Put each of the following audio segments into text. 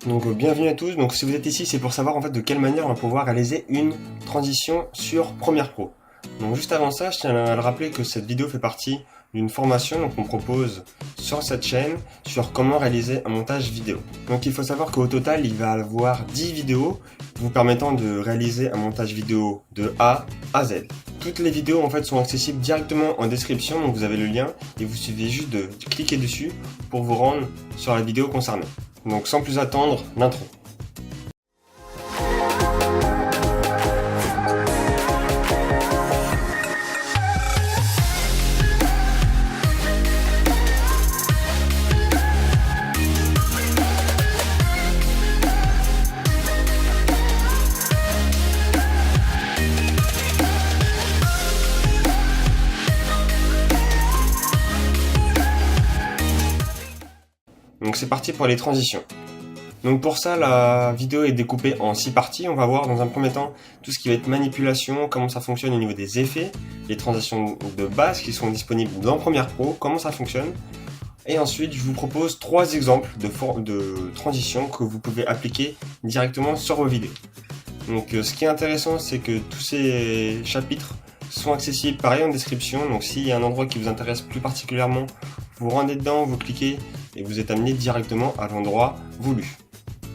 Donc bienvenue à tous, donc si vous êtes ici c'est pour savoir en fait de quelle manière on va pouvoir réaliser une transition sur Premiere Pro. Donc juste avant ça je tiens à le rappeler que cette vidéo fait partie d'une formation qu'on propose sur cette chaîne sur comment réaliser un montage vidéo. Donc il faut savoir qu'au total il va y avoir 10 vidéos vous permettant de réaliser un montage vidéo de A à Z. Toutes les vidéos en fait sont accessibles directement en description, donc vous avez le lien et vous suffit juste de cliquer dessus pour vous rendre sur la vidéo concernée. Donc sans plus attendre, l'intro. Donc c'est parti pour les transitions. Donc pour ça, la vidéo est découpée en 6 parties. On va voir dans un premier temps tout ce qui va être manipulation, comment ça fonctionne au niveau des effets, les transitions de base qui sont disponibles dans Premiere Pro, comment ça fonctionne. Et ensuite, je vous propose 3 exemples de transitions que vous pouvez appliquer directement sur vos vidéos. Donc ce qui est intéressant, c'est que tous ces chapitres sont accessibles pareil en description. Donc s'il y a un endroit qui vous intéresse plus particulièrement, vous rendez dedans, vous cliquez et vous êtes amené directement à l'endroit voulu.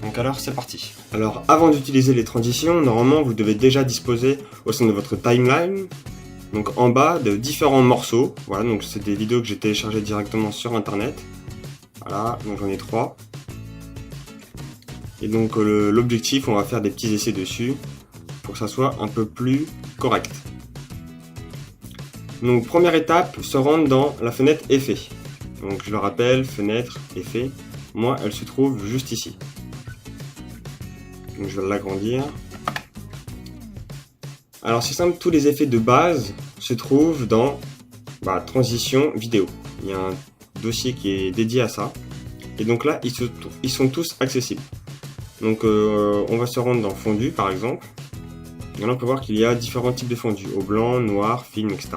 Donc alors c'est parti. Alors avant d'utiliser les transitions, normalement vous devez déjà disposer au sein de votre timeline, donc en bas, de différents morceaux. Voilà, donc c'est des vidéos que j'ai téléchargées directement sur internet. Voilà, donc j'en ai 3. Et donc l'objectif, on va faire des petits essais dessus pour que ça soit un peu plus correct. Donc première étape, se rendre dans la fenêtre effet. Donc je le rappelle, fenêtre, effet. Moi, elle se trouve juste ici. Donc je vais l'agrandir. Alors c'est simple, tous les effets de base se trouvent dans transition vidéo. Il y a un dossier qui est dédié à ça. Et donc là, ils sont tous accessibles. Donc on va se rendre dans fondu par exemple. Et là on peut voir qu'il y a différents types de fondu, au blanc, noir, film, etc.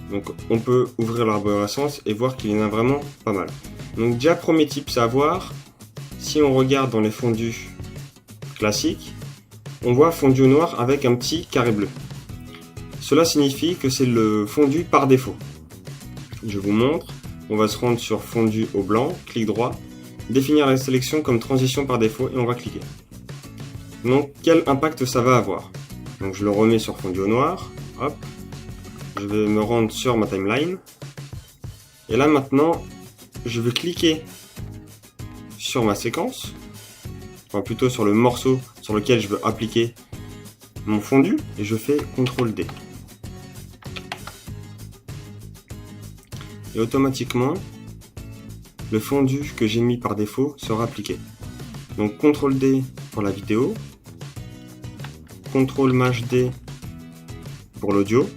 Donc on peut ouvrir l'arborescence et voir qu'il y en a vraiment pas mal. Donc déjà premier type, c'est à voir, si on regarde dans les fondus classiques, on voit fondu au noir avec un petit carré bleu. Cela signifie que c'est le fondu par défaut. Je vous montre, on va se rendre sur fondu au blanc, clic droit, définir la sélection comme transition par défaut et on va cliquer. Donc quel impact ça va avoir? Donc je le remets sur fondu au noir, hop. Je vais me rendre sur ma timeline. Et là maintenant, je vais cliquer sur ma séquence. Enfin plutôt sur le morceau sur lequel je veux appliquer mon fondu. Et je fais CTRL D. Et automatiquement, le fondu que j'ai mis par défaut sera appliqué. Donc CTRL D pour la vidéo. CTRL Maj D pour l'audio.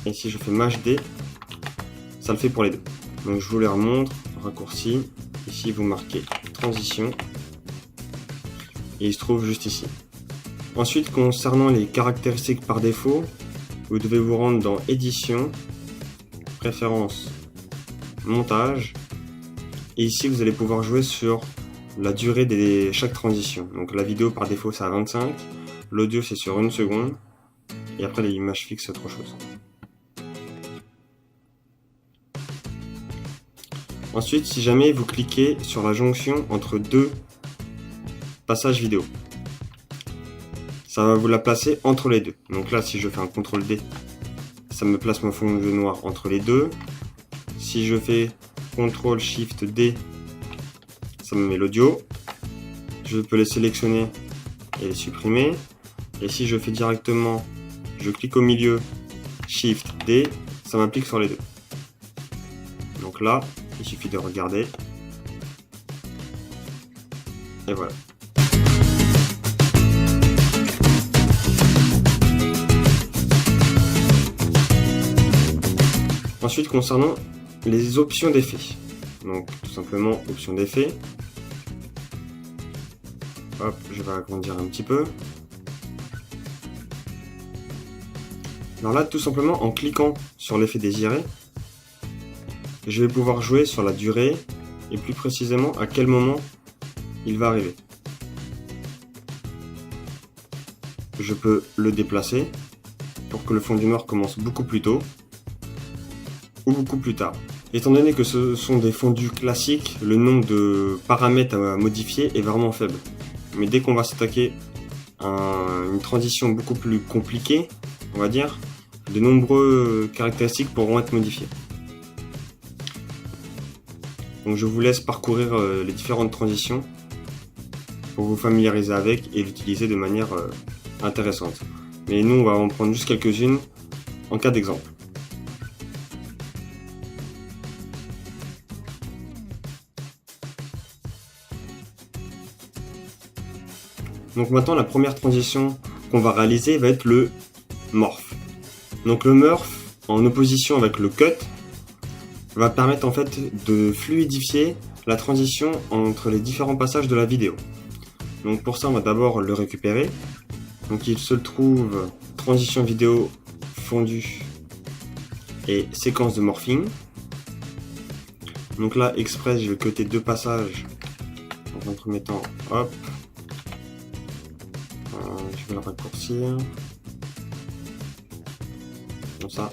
Et si je fais Maj D, ça le fait pour les deux. Donc je vous les remontre, raccourci. Ici vous marquez transition. Et il se trouve juste ici. Ensuite, concernant les caractéristiques par défaut, vous devez vous rendre dans édition, préférences, montage. Et ici vous allez pouvoir jouer sur la durée de chaque transition. Donc la vidéo par défaut c'est à 25, l'audio c'est sur 1 seconde. Et après l'image fixe c'est autre chose. Ensuite, si jamais vous cliquez sur la jonction entre deux passages vidéo, ça va vous la placer entre les deux. Donc là, si je fais un CTRL D, ça me place mon fond de noir entre les deux. Si je fais CTRL SHIFT D, ça me met l'audio. Je peux les sélectionner et les supprimer. Et si je fais directement, je clique au milieu, SHIFT D, ça m'applique sur les deux. Donc là, il suffit de regarder. Et voilà. Ensuite, concernant les options d'effet. Donc, tout simplement, options d'effet. Hop, je vais agrandir un petit peu. Alors là, tout simplement, en cliquant sur l'effet désiré, je vais pouvoir jouer sur la durée et plus précisément à quel moment il va arriver. Je peux le déplacer pour que le fondu noir commence beaucoup plus tôt ou beaucoup plus tard. Étant donné que ce sont des fondus classiques, le nombre de paramètres à modifier est vraiment faible. Mais dès qu'on va s'attaquer à une transition beaucoup plus compliquée, on va dire, de nombreuses caractéristiques pourront être modifiées. Donc je vous laisse parcourir les différentes transitions pour vous familiariser avec et l'utiliser de manière intéressante. Mais nous, on va en prendre juste quelques-unes en cas d'exemple. Donc maintenant, la première transition qu'on va réaliser va être le morph. Donc le morph, en opposition avec le cut, va permettre en fait de fluidifier la transition entre les différents passages de la vidéo. Donc pour ça, on va d'abord le récupérer. Donc il se trouve transition vidéo fondu et séquence de morphing. Donc là, express, je vais cutter deux passages. Dans un premier temps, hop. Je vais le raccourcir. Comme ça.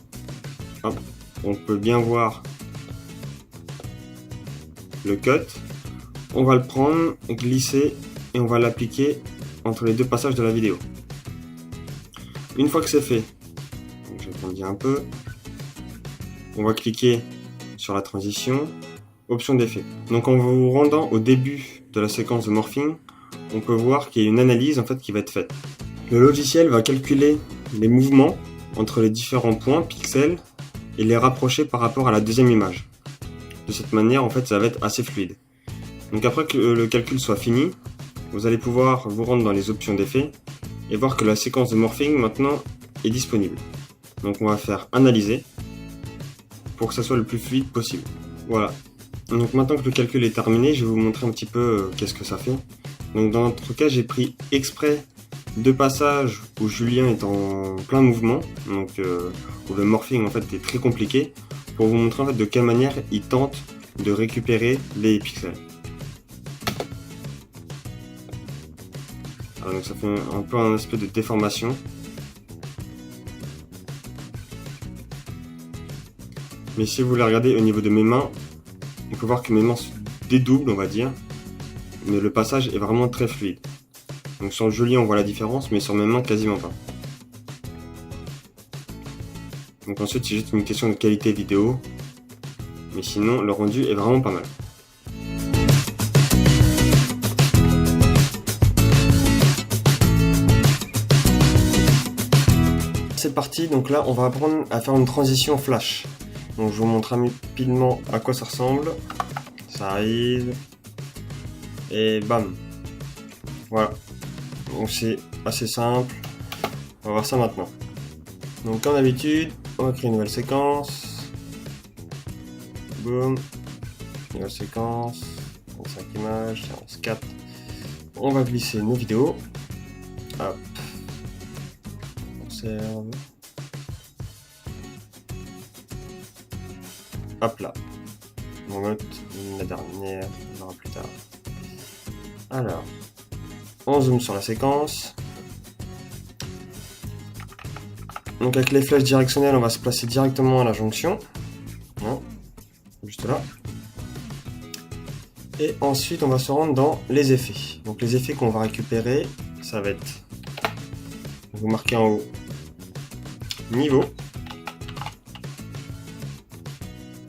Hop. On peut bien voir le cut. On va le prendre, glisser et on va l'appliquer entre les deux passages de la vidéo. Une fois que c'est fait, je vais grandir un peu, on va cliquer sur la transition, option d'effet. Donc en vous rendant au début de la séquence de morphing, on peut voir qu'il y a une analyse en fait qui va être faite. Le logiciel va calculer les mouvements entre les différents points, pixels, et les rapprocher par rapport à la deuxième image. De cette manière, en fait, ça va être assez fluide. Donc après que le calcul soit fini, vous allez pouvoir vous rendre dans les options d'effet et voir que la séquence de morphing maintenant est disponible. Donc on va faire analyser pour que ça soit le plus fluide possible. Voilà. Donc maintenant que le calcul est terminé, je vais vous montrer un petit peu qu'est-ce que ça fait. Donc dans notre cas, j'ai pris exprès deux passages où Julien est en plein mouvement, donc où le morphing en fait est très compliqué, pour vous montrer en fait de quelle manière il tente de récupérer les pixels. Alors, donc ça fait un peu un aspect de déformation. Mais si vous voulez regarder au niveau de mes mains, on peut voir que mes mains se dédoublent, on va dire, mais le passage est vraiment très fluide. Donc sur le Julien on voit la différence, mais sur mes mains quasiment pas. Donc ensuite c'est juste une question de qualité vidéo, mais sinon le rendu est vraiment pas mal. C'est parti, donc là on va apprendre à faire une transition flash. Donc je vous montre rapidement à quoi ça ressemble. Ça arrive. Et bam. Voilà. Donc c'est assez simple. On va voir ça maintenant. Donc comme d'habitude, on va créer une nouvelle séquence. Boom. Nouvelle séquence. 5 images, séance 4. On va glisser nos vidéos. Hop. Conserve. Hop là. On note la dernière, on verra plus tard. Alors, on zoome sur la séquence. Donc avec les flèches directionnelles, on va se placer directement à la jonction. Non, juste là. Et ensuite, on va se rendre dans les effets. Donc les effets qu'on va récupérer, ça va être, vous marquez en haut, niveau.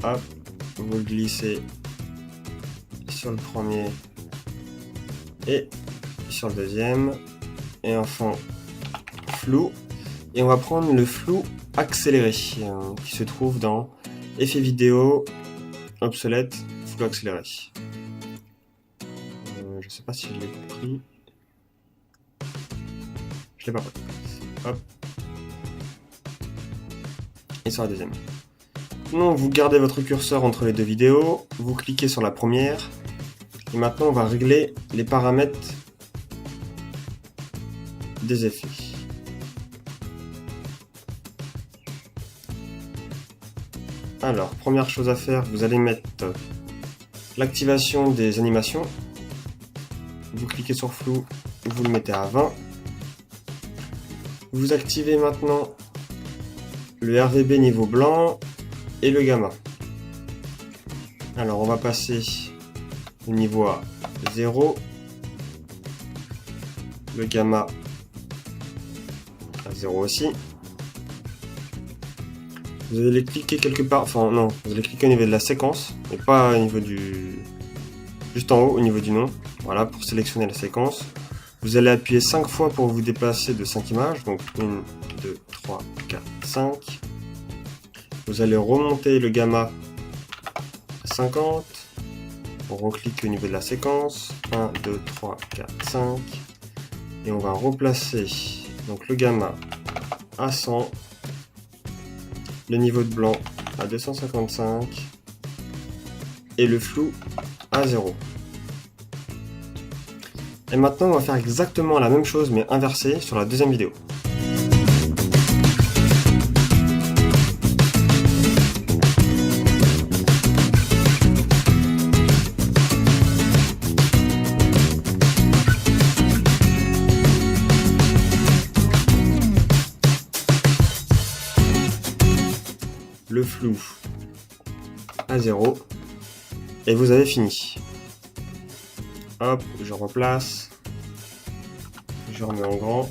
Hop, vous le glissez sur le premier et sur le deuxième. Et enfin, flou. Et on va prendre le flou accéléré qui se trouve dans effet vidéo, obsolète, flou accéléré. Je sais pas si je l'ai pris. Je l'ai pas pris. Hop. Et sur la deuxième. Sinon, vous gardez votre curseur entre les deux vidéos, vous cliquez sur la première, et maintenant on va régler les paramètres des effets. Alors, première chose à faire, vous allez mettre l'activation des animations. Vous cliquez sur flou, vous le mettez à 20. Vous activez maintenant le RVB niveau blanc et le gamma. Alors on va passer le niveau à 0, le gamma à 0 aussi. Vous allez cliquer quelque part, enfin non, vous allez cliquer au niveau de la séquence, et pas au niveau du... juste en haut, au niveau du nom, voilà, pour sélectionner la séquence. Vous allez appuyer 5 fois pour vous déplacer de 5 images, donc 1, 2, 3, 4, 5. Vous allez remonter le gamma à 50. On reclique au niveau de la séquence, 1, 2, 3, 4, 5. Et on va replacer donc le gamma à 100, le niveau de blanc à 255 et le flou à 0. Et maintenant on va faire exactement la même chose mais inversée sur la deuxième vidéo. Le flou à 0 et vous avez fini. Hop, je replace, je remets en grand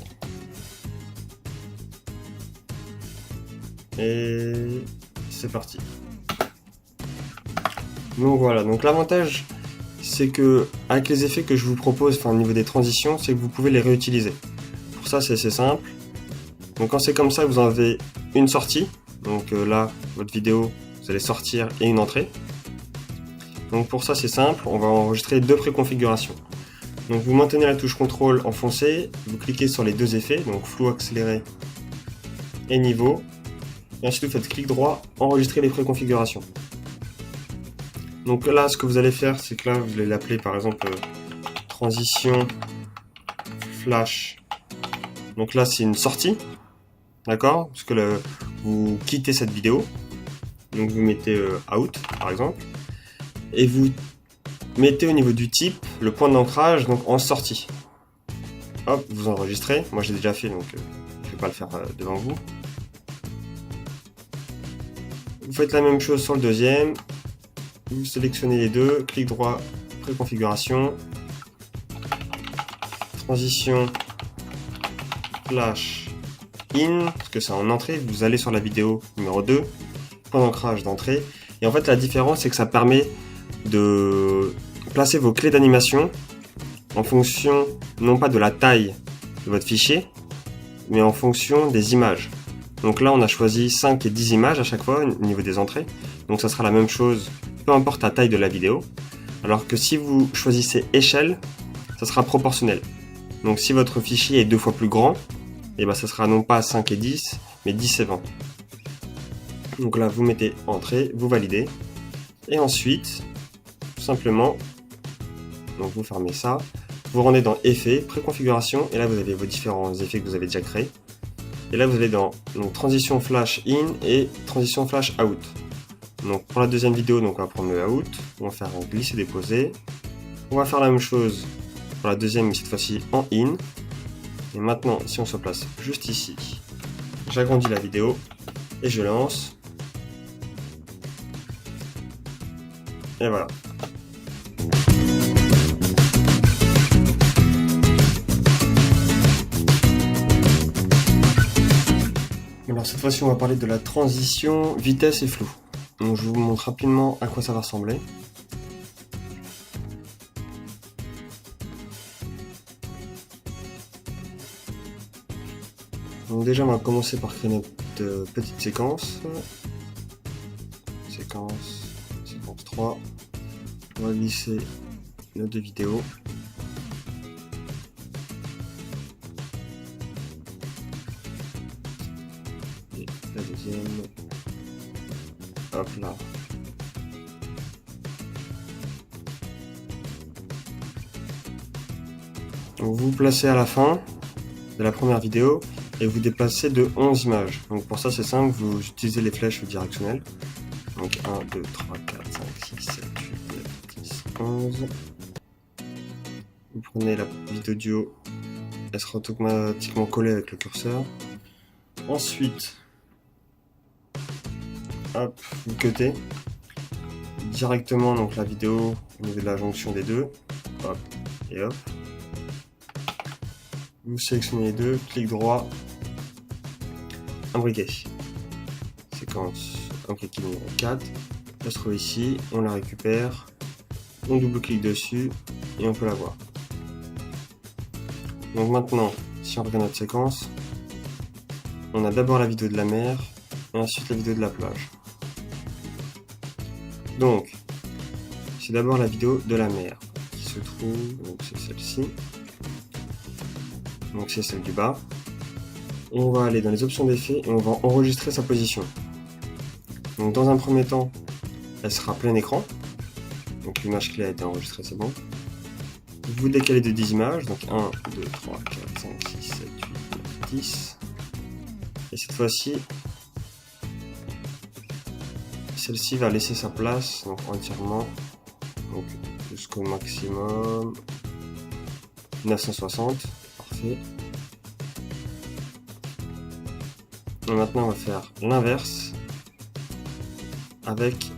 et c'est parti. Donc voilà, donc l'avantage c'est que avec les effets que je vous propose, enfin au niveau des transitions, c'est que vous pouvez les réutiliser. Pour ça c'est assez simple. Donc quand c'est comme ça, vous en avez une sortie. Donc là, votre vidéo, vous allez sortir et une entrée. Donc pour ça c'est simple, on va enregistrer deux préconfigurations. Donc vous maintenez la touche contrôle enfoncée, vous cliquez sur les deux effets, donc flou accéléré et niveau. Et ensuite vous faites clic droit, enregistrer les préconfigurations. Donc là ce que vous allez faire, c'est que là vous allez l'appeler par exemple transition flash. Donc là c'est une sortie, d'accord? Parce que vous quittez cette vidéo, donc vous mettez out par exemple, et vous mettez au niveau du type le point d'ancrage donc en sortie. Hop, vous enregistrez, moi j'ai déjà fait donc je vais pas le faire devant vous. Vous faites la même chose sur le deuxième, vous sélectionnez les deux, clic droit, préconfiguration, transition flash in, parce que c'est en entrée, vous allez sur la vidéo numéro 2, point d'ancrage d'entrée, et en fait la différence c'est que ça permet de placer vos clés d'animation en fonction non pas de la taille de votre fichier, mais en fonction des images. Donc là on a choisi 5 et 10 images à chaque fois au niveau des entrées, donc ça sera la même chose peu importe la taille de la vidéo, alors que si vous choisissez échelle, ça sera proportionnel. Donc si votre fichier est 2 fois plus grand, et ben ça sera non pas 5 et 10, mais 10 et 20. Donc là vous mettez entrée, vous validez, et ensuite tout simplement, donc vous fermez ça, vous rendez dans effets, préconfiguration, et là vous avez vos différents effets que vous avez déjà créés. Et là vous allez dans donc, transition flash in et transition flash out. Donc pour la deuxième vidéo, donc on va prendre le out, on va faire un glisser déposer. On va faire la même chose pour la deuxième, mais cette fois-ci en in. Et maintenant, si on se place juste ici, j'agrandis la vidéo et je lance. Et voilà. Alors cette fois-ci on va parler de la transition vitesse et flou. Donc je vous montre rapidement à quoi ça va ressembler. Donc déjà on va commencer par créer notre petite séquence. Séquence 3. On va glisser nos deux vidéos. Et la deuxième. Hop là. Donc vous vous placez à la fin de la première vidéo et vous déplacez de 11 images. Donc pour ça c'est simple, vous utilisez les flèches directionnelles. Donc 1, 2, 3, 4, 5, 6, 7, 8, 9, 10, 11. Vous prenez la vidéo audio, elle sera automatiquement collée avec le curseur. Ensuite, hop, vous cuttez directement donc la vidéo au niveau de la jonction des deux. Hop, et hop. Vous sélectionnez les deux, clic droit, imbriquer. Séquence imbriquée numéro 4. Elle se trouve ici, on la récupère, on double-clique dessus et on peut la voir. Donc maintenant, si on regarde notre séquence, on a d'abord la vidéo de la mer et ensuite la vidéo de la plage. Donc, c'est d'abord la vidéo de la mer qui se trouve, donc c'est celle-ci. Donc c'est celle du bas. On va aller dans les options d'effet et on va enregistrer sa position. Donc dans un premier temps, elle sera plein écran. Donc l'image clé a été enregistrée, c'est bon. Vous décalez de 10 images, donc 1, 2, 3, 4, 5, 6, 7, 8, 9, 10. Et cette fois-ci, celle-ci va laisser sa place, donc entièrement, donc jusqu'au maximum 960, parfait. Et maintenant on va faire l'inverse avec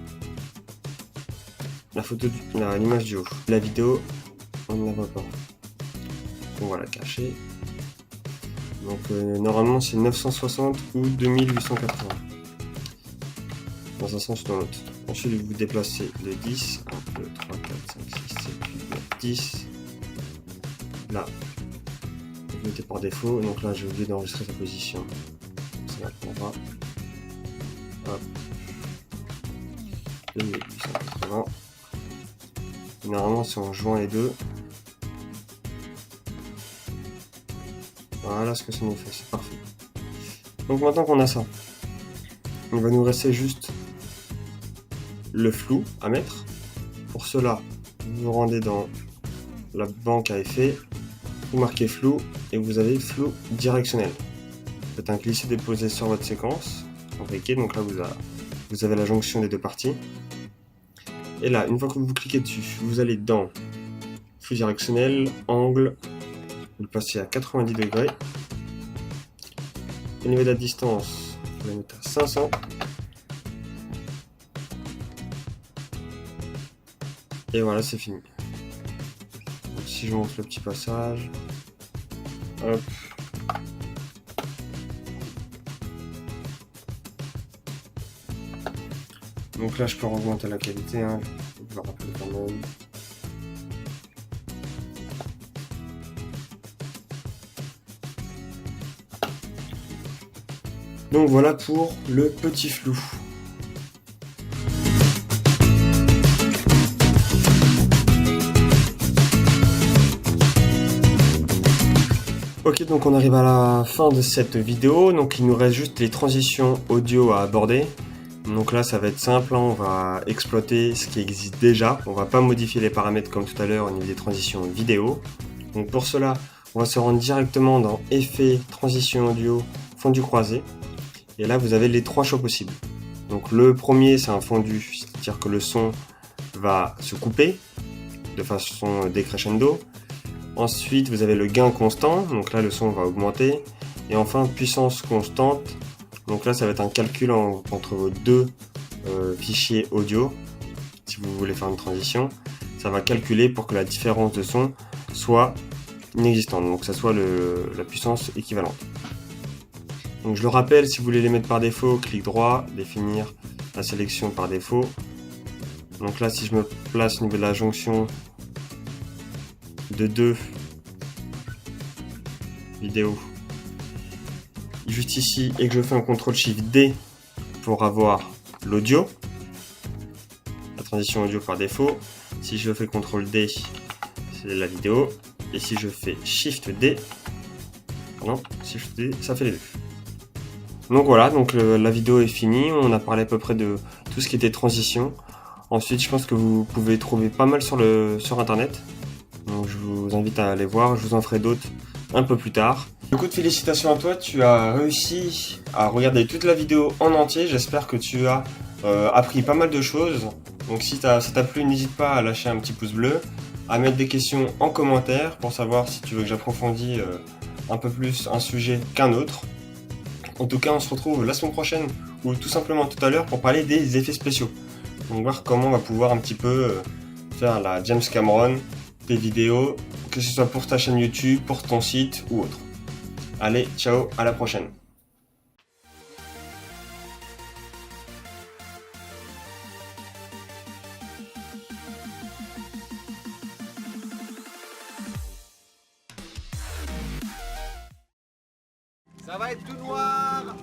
la photo, l'image du haut. La vidéo, on ne la voit pas. On va la cacher. Donc normalement c'est 960 ou 2880. Dans un sens ou dans l'autre. Ensuite vous déplacez les 10. 1, 2, 3, 4, 5, 6, 7, 8, 9, 10. Là, vous mettez par défaut. Donc là j'ai oublié d'enregistrer sa position. Ça prendra. Hop. 2880. Normalement si on joint les deux. Voilà ce que ça nous fait, c'est parfait. Donc maintenant qu'on a ça, il va nous rester juste le flou à mettre. Pour cela, vous vous rendez dans la banque à effets, vous marquez flou et vous avez flou directionnel. Faites un glisser-déposer sur votre séquence, imbriquée, donc là vous avez la jonction des deux parties. Et là, une fois que vous cliquez dessus, vous allez dans flou directionnel, angle, vous le passez à 90 degrés. Au niveau de la distance, vous la mettez à 500. Et voilà, c'est fini. Donc, si je montre le petit passage, hop. Donc là, je peux augmenter la qualité, hein. Je vais le rappeler quand même. Donc voilà pour le petit flou. Ok, donc on arrive à la fin de cette vidéo. Donc il nous reste juste les transitions audio à aborder. Donc là ça va être simple, hein. On va exploiter ce qui existe déjà. On va pas modifier les paramètres comme tout à l'heure au niveau des transitions vidéo. Donc pour cela, on va se rendre directement dans Effets, Transition audio, fondu croisé. Et là vous avez les trois choix possibles. Donc le premier c'est un fondu, c'est-à-dire que le son va se couper de façon décrescendo. Ensuite vous avez le gain constant, donc là le son va augmenter. Et enfin puissance constante, donc là ça va être un calcul entre vos deux fichiers audio. Si vous voulez faire une transition, ça va calculer pour que la différence de son soit inexistante, donc que ça soit la puissance équivalente. Donc je le rappelle, si vous voulez les mettre par défaut, clic droit, définir la sélection par défaut. Donc là si je me place au niveau de la jonction de deux vidéos juste ici et que je fais un CTRL-SHIFT-D pour avoir l'audio, la transition audio par défaut. Si je fais CTRL-D, c'est la vidéo, et si je fais SHIFT-D, pardon, SHIFT-D, ça fait les deux. Donc voilà, donc la vidéo est finie, on a parlé à peu près de tout ce qui était transition. Ensuite je pense que vous pouvez trouver pas mal sur internet, donc je vous invite à aller voir, je vous en ferai d'autres un peu plus tard. Du coup, félicitations à toi, tu as réussi à regarder toute la vidéo en entier, j'espère que tu as appris pas mal de choses. Donc si ça t'a plu, n'hésite pas à lâcher un petit pouce bleu, à mettre des questions en commentaire pour savoir si tu veux que j'approfondisse un peu plus un sujet qu'un autre. En tout cas, on se retrouve la semaine prochaine ou tout simplement tout à l'heure pour parler des effets spéciaux. Donc voir comment on va pouvoir un petit peu faire la James Cameron des vidéos, que ce soit pour ta chaîne YouTube, pour ton site ou autre. Allez, ciao, à la prochaine. Ça va être tout noir.